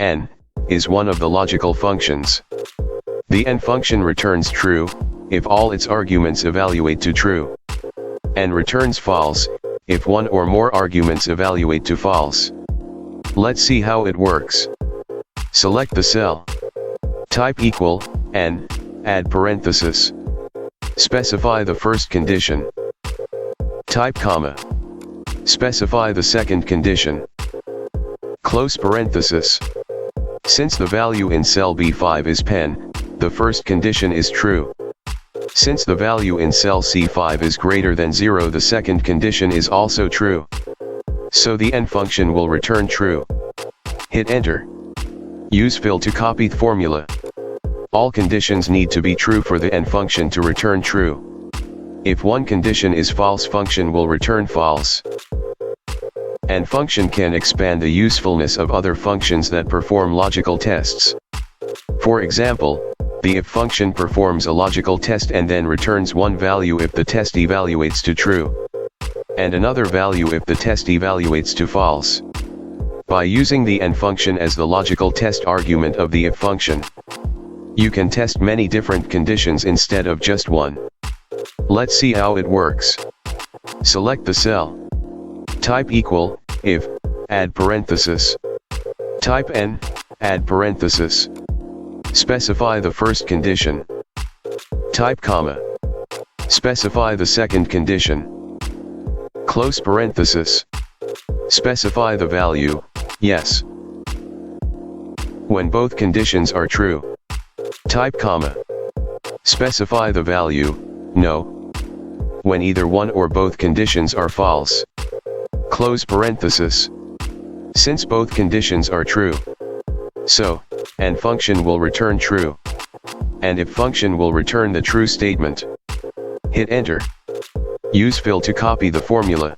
n, is one of the logical functions. The n function returns true, if all its arguments evaluate to true, and returns false, if one or more arguments evaluate to false. Let's see how it works. Select the cell. Type equal, n, add parenthesis. Specify the first condition. Type comma. Specify the second condition. Close parenthesis. Since the value in cell B5 is pen, the first condition is true. Since the value in cell C5 is greater than 0, the second condition is also true. So the n function will return true. Hit enter. Use fill to copy the formula. All conditions need to be true for the n function to return true. If one condition is false, function will return false. N function can expand the usefulness of other functions that perform logical tests. For example, the if function performs a logical test and then returns one value if the test evaluates to true, and another value if the test evaluates to false. By using the n function as the logical test argument of the if function, you can test many different conditions instead of just one. Let's see how it works. Select the cell. Type equal, if, add parenthesis. Type n, add parenthesis. Specify the first condition. Type comma. Specify the second condition. Close parenthesis. Specify the value, yes. When both conditions are true, type comma. Specify the value, no. When either one or both conditions are false, close parenthesis. Since both conditions are true, so, n function will return true. And if function will return the true statement. Hit enter. Use fill to copy the formula.